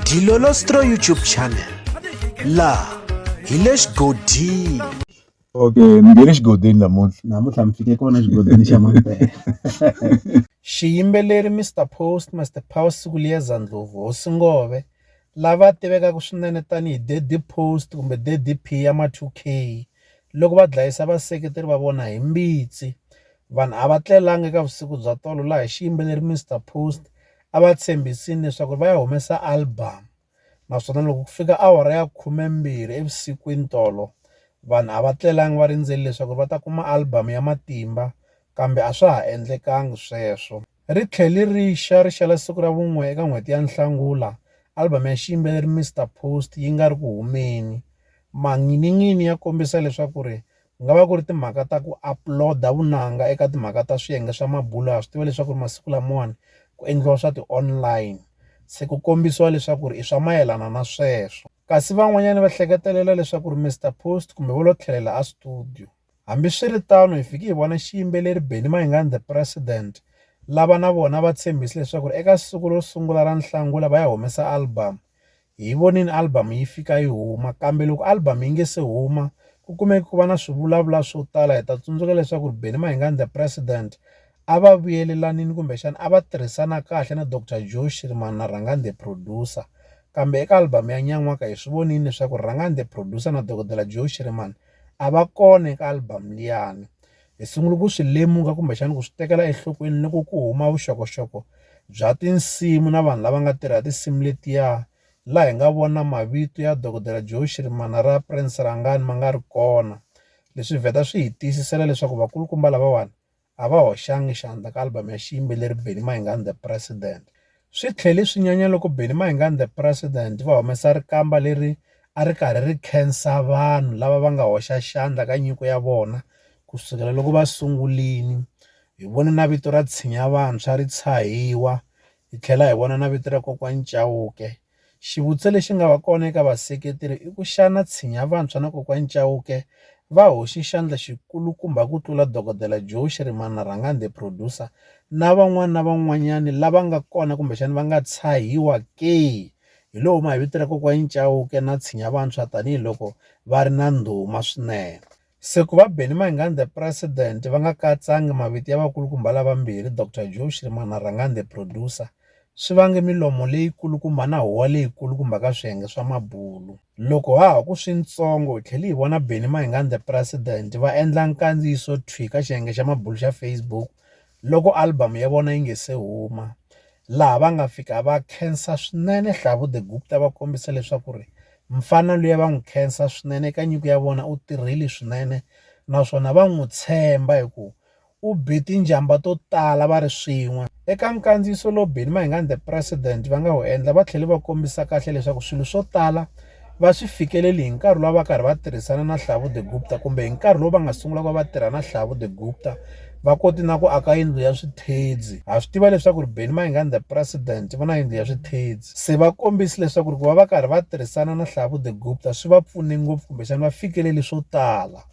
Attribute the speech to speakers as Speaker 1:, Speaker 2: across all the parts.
Speaker 1: Dilolostro YouTube channel. La hi le xigodini.
Speaker 2: Okay, ni nge le xigodini namuntlha mi fike kona xigodini xa Mampela.
Speaker 1: Xiyimbeleri Mr Post Sikulieza Ndlovu Hosi Ngove, lava tivekaka swinene tanihi Daddy Post kumbe Daddy P ya ma2K, loko va dlayisa vaseketeri va vona hi mbitsi. Vanhu a va tlelanga eka vusiku bya tolo laha xiyimbeleri Mr Post a va tshembisile leswaku va ya humesa album, naswona loko ku fika awara ya 12 evusikwini tolo, vanhu a va tlelanga va rindzele leswaku va ta kuma album ya matimba, kambe a swa ha endlekangi sweswo. Ri tlhele ri xa siku ra vu-1 eka n'hweti ya Nhlangula, album ya xiyimbeleri Mr Post yi nga ri ku humeni. Manghininghini ya kombisa leswaku ku nga va ku ri timhaka ta ku upload-a vunanga eka timhaka ta swiyenge swa mabulo. Ha swi tiva leswaku masiku lamawani ku endliwa swa ti-online, se ku kombisiwa leswaku i swa mayelana na sweswo. Kasi van'wanyana va hleketelela leswaku Mr Post kumbe vo lo tlhelela a studio. Hambiswiritano hi fike hi vona xiyimbeleri Benny Mayengani the President, lava na vona va tshembise leswaku eka siku ro sungula ra Nhlangula va ya humesa album. Hi vonile album yi fika yi huma, kambe loko album yi nge se huma ku kumeka ku va na swivulavula swo tala. Hi ta tsundzuka leswaku Benny Mayengani the President a va vuyelelanile kumbexana a va tirhisana kahle na Dr Joe Shirimani na Rhangani the Producer, kambe eka album ya Nyan'waka hi swi vonile leswaku Rhangani the Producer na Dr Joe Shirimani a va kona eka album liyani. Hi sungule ku swi lemuka kumbexana ku swi tekela enhlokweni loko ku huma vuxokoxoko bya tinsimu na vanhu lava nga tirha tinsimu letiya, laha hi nga vona mavito ya Dr Joe Shirimani ra Prince Rhangani ma nga ri kona. Leswi vheta swi hi tiyisisela leswaku vakulukumba lavawani a va hoxanga xandla ka album ya xiyimbeleri Benny Mayengani the President. Swi tlhele swi nyanya loko Benny Mayengani the President va humesa rikamba leri a ri karhi ri khensa vanhu lava va nga hoxa xandla ka nyiko ya vona kusukela loko va sungulini. Hi vone na vito ra Tshinya Vantshwa ri tshahiwa, hi tlhela hi vona na vito ra kokwani Chauke. Xivutiso lexi nga va kona eka vaseketeri i ku xana Tshinya Vantshwa na kokwani Chauke va hoxi xandla xikulukumba ku tlula Dr Joe Shirimani na Rhangani the Producer na van'wana na van'wanyani lava nga kona kumbexana va nga tshahiwa ke? Hi lo huma hi vito ra kokwani Chauke na Tshinya Vantshwa tanihiloko va ri na ndhuma swinene. Se ku va Benny Mayengani the President va nga katsangi mavito ya vakulukumba lavambirhi Dr Joe Shirimani na Rhangani the Producer swi vange milomo leyikulukumba na huwa leyikulukumba ka swiyenge swa mabulu. Loko ha ku swintsongo hi tlhela hi vona Benny Mayengani the President va endla nkandziyiso thwi ka xiyenge xa mabulu xa Facebook loko album ya vona yi nge se huma, laha va nga fika va khensa swinene Hlavu the Gupta va kombisa leswaku mfana luya va n'wi khensa swinene eka nyiko ya vona, u tirhile swinene naswona va n'wi tshemba hi ku u be tinjamba to tala va ri swin'we. Eka nkandziyiso lowu Benny Mayengani the President va nga wu endla va tlhela va kombisa kahle leswaku swilo swo tala va swi fikeleli hi nkarhi lowu va karhi va tirhisana na Hlavu the Gupta, kumbe hi nkarhi lowu va nga sungula ku va tirha na Hlavu the Gupta va koti na ku aka yindlu ya swithedzi. Ha swi tiva leswaku Benny Mayengani the President va na yindlu ya swithedzi, se va kombisa leswaku ku va karhi va tirhisana na Hlavu the Gupta swi va pfune ngopfu kumbexana va fikeleli swo tala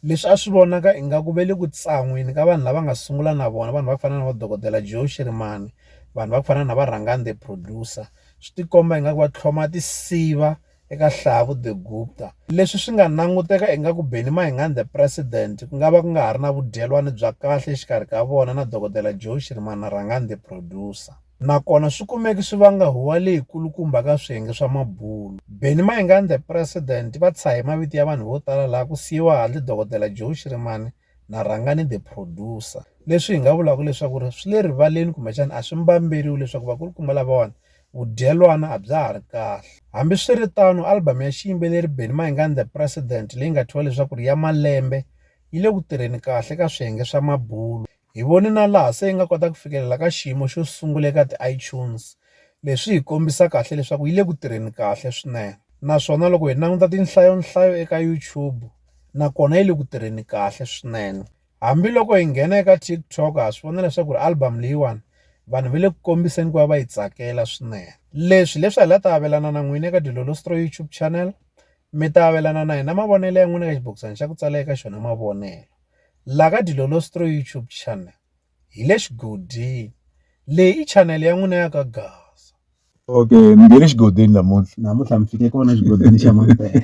Speaker 1: leswi a swi vonaka ingaku ve le ku tsan'weni ka vanhu lava nga sungula na vona, vanhu va ku fana na va Dr Joe Shirimani, vanhu va ku fana na va Rhangani the Producer. Swi tikomba ingaku va tlhloma tinsiva eka Hlavu the Gupta, leswi swi nga languteka ingaku Benny Mayengani the President ku nga va ku nga ha ri na vudyelwani bya kahle exikarhi ka vona na Dr Joe Shirimani na Rhangani the Producer, nakona swi kumeki swi vanga huwa leyikulukumba ka swiyenge swa mabulu. Benny Mayengani the President va tshahe mavito ya vanhu vo tala laha ku siyiwa handle Dr Joe Shirimani na Rhangani the Producer, leswi hi nga vulaka leswaku swi le rivaleni kumbexana a swi mbamberiwi leswaku vakulukumba lavawani vudyelwana a bya ha ri kahle. Hambiswiritano album ya xiyimbeleri Benny Mayengani the President leyi nga thyiwa leswaku ya malembe yi le ku tirheni kahle ka swiyenge swa mabulu. Hi voni na laha se yi nga kota ku fikelela ka xiyimo xo sungula eka ti-iTunes, leswi hi kombisa kahle leswaku yi le ku tirheni kahle swinene. Naswona loko hi languta tinhlayonhlayo eka YouTube nakona yi le ku tirheni kahle swinene. Hambiloko hi nghena eka TikTok ha swi vona leswaku album leyiwani vanhu va le ku kombiseni ku va yi tsakela swinene. Leswi hi la ta avelana na n'wina eka Dilolostro YouTube channel. Mi ta avelana na hina mavonelo ya n'wina eka xibokisana xa ku tsala eka xona mavonelo. Laha ka Dilolostro YouTube channel hi le xigodini, leyi i channel ya n'wina ya ka Gaza.
Speaker 2: Okay, ni nghene xigodini namuntlha.
Speaker 3: Namuntlha mi fike kona xigodini xa Mampela.